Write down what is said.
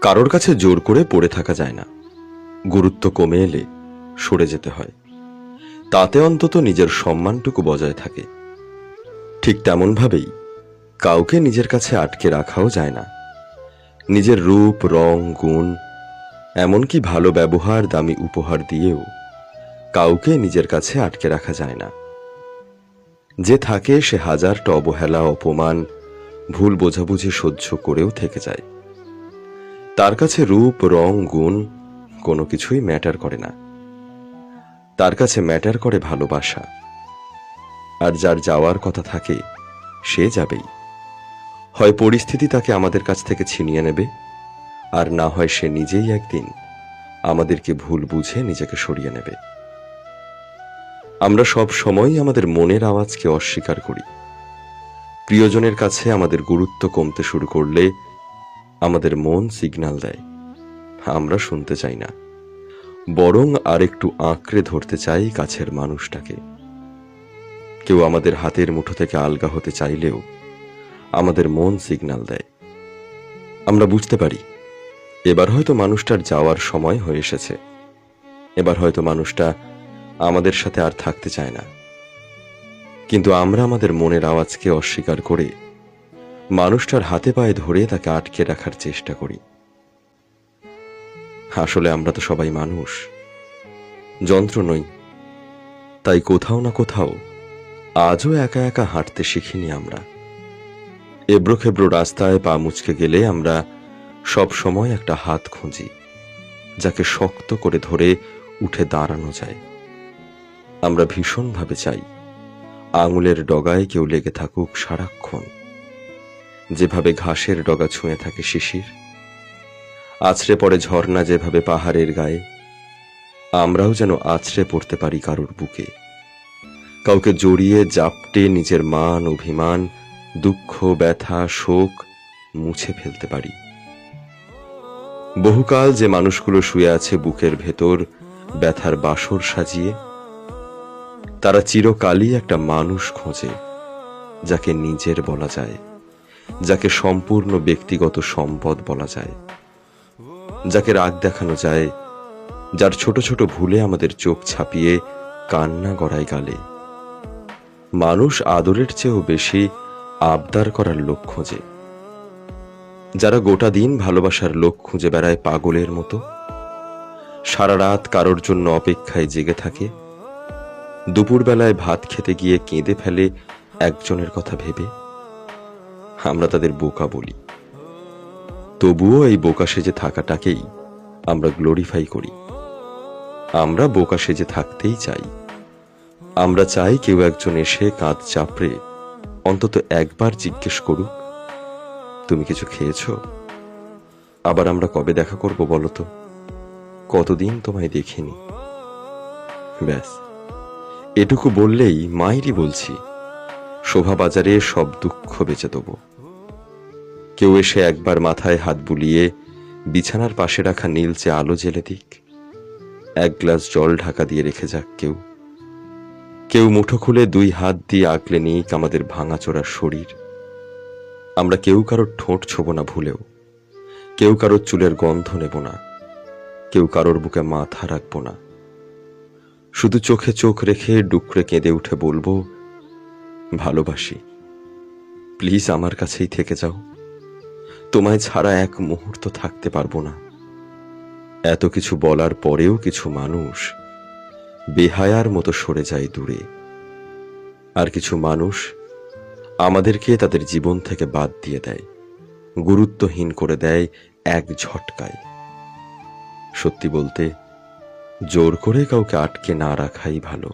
কারোর কাছে জোর করে পড়ে থাকা যায় না। গুরুত্ব কমে এলে সরে যেতে হয়, তাতে অন্তত নিজের সম্মানটুকু বজায় থাকে। ঠিক তেমনভাবেই কাউকে নিজের কাছে আটকে রাখাও যায় না। নিজের রূপ, রং, গুণ, এমনকি ভালো ব্যবহার, দামি উপহার দিয়েও কাউকে নিজের কাছে আটকে রাখা যায় না। যে থাকে সে হাজারটা অবহেলা, অপমান, ভুল বোঝাবুঝি সহ্য করেও থেকে যায়। তার কাছে রূপ, রং, গুণ কোনো কিছুই ম্যাটার করে না। তার কাছে ম্যাটার করে ভালোবাসা। আর যার যাওয়ার কথা থাকে সে যাবেই। হয় পরিস্থিতি তাকে আমাদের কাছ থেকে ছিনিয়ে নেবে, আর না হয় সে নিজেই একদিন আমাদেরকে ভুল বুঝে নিজেকে সরিয়ে নেবে। আমরা সব সময়ই আমাদের মনের আওয়াজকে অস্বীকার করি। প্রিয়জনের কাছে আমাদের গুরুত্ব কমতে শুরু করলে আমাদের মন সিগন্যাল দেয়, আমরা শুনতে চাই না, বরং আরেকটু আঁকড়ে ধরতে চাই কাছের মানুষটাকে। কেউ আমাদের হাতের মুঠো থেকে আলগা হতে চাইলেও আমাদের মন সিগন্যাল দেয়। আমরা বুঝতে পারি এবার হয়তো মানুষটার যাওয়ার সময় হয়ে এসেছে, এবার হয়তো মানুষটা আমাদের সাথে আর থাকতে চায় না। কিন্তু আমরা আমাদের মনের আওয়াজকে অস্বীকার করে মানুষটার হাতে পায়ে ধরে তাকে আটকে রাখার চেষ্টা করি। আসলে আমরা তো সবাই মানুষ, যন্ত্র নই। তাই কোথাও না কোথাও আজও একা একা হাঁটতে শিখিনি আমরা। এবড়ো খেবড়ো রাস্তায় পা মুচকে গেলে আমরা সব সময় একটা হাত খুঁজি, যাকে শক্ত করে ধরে উঠে দাঁড়ানো যায়। আমরা ভীষণভাবে চাই আঙুলের ডগায় কেউ লেগে থাকুক সারাক্ষণ, যেভাবে ঘাসের ডগা ছুঁয়ে থাকে শিশির, আছড়ে পড়ে ঝর্ণা যেভাবে পাহাড়ের গায়ে, আমরাও যেন আছড়ে পড়তে পারি কারোর বুকে, কাউকে জড়িয়ে জাপটে নিজের মান, অভিমান, দুঃখ, ব্যথা, শোক মুছে ফেলতে পারি। বহুকাল যে মানুষগুলো শুয়ে আছে বুকের ভেতর ব্যথার বাসর সাজিয়ে, তারা চিরকালই একটা মানুষ খোঁজে যাকে নিজের বলা যায়, যাকে সম্পূর্ণ ব্যক্তিগত সম্পদ বলা যায়, যাকে রাগ দেখানো যায়, যার ছোট ছোট ভুলে আমাদের চোখ ছাপিয়ে কান্না গড়ায় গালে। মানুষ আদরের চেয়েও বেশি আবদার করার লোক খোঁজে, যারা গোটা দিন ভালোবাসার লোক খুঁজে বেড়ায় পাগলের মতো, সারা রাত কারোর জন্য অপেক্ষায় জেগে থাকে, দুপুরবেলায় ভাত খেতে গিয়ে কেঁদে ফেলে একজনের কথা ভেবে। আমরা তাদের বোকা বলি, তবুও এই বোকা সেজে থাকাটাকেই আমরা গ্লোরিফাই করি। আমরা বোকা সেজে থাকতেই চাই। আমরা চাই কেউ একজন এসে কাঁধ চাপড়ে অন্তত একবার জিজ্ঞেস করুক, তুমি কিছু খেয়েছো? আবার আমরা কবে দেখা করব বলো তো? কতদিন তোমায় দেখিনি। ব্যাস, এটুকু বললেই মায়েরই বলছি শোভাবাজারে সব দুঃখ বেচে দেবো। কেউ এসে একবার মাথায় হাত বুলিয়ে বিছানার পাশে রাখা নীলচে আলো জেলে দিক, এক গ্লাস জল ঢাকা দিয়ে রেখে যাক। কেউ কেউ মুঠো খুলে দুই হাত দিয়ে আঁকলে নিক আমাদের ভাঙাচোরা শরীর। আমরা কেউ কারোর ঠোঁট ছোব না ভুলেও, কেউ কারোর চুলের গন্ধ নেব না, কেউ কারোর বুকে মাথা রাখবো না। শুধু চোখে চোখ রেখে ডুকরে কেঁদে উঠে বলবো, ভালোবাসি, প্লিজ আমার কাছেই থেকে যাও, তোমায় ছাড়া এক মুহূর্ত থাকতে পারবো না। এত কিছু বলার পরেও কিছু মানুষ বেহায়ার মতো সরে যায় দূরে, আর কিছু মানুষ আমাদেরকে তাদের জীবন থেকে বাদ দিয়ে দেয়, গুরুত্বহীন করে দেয় এক ঝটকায়। সত্যি বলতে, জোর করে কাউকে আটকে না রাখাই ভালো।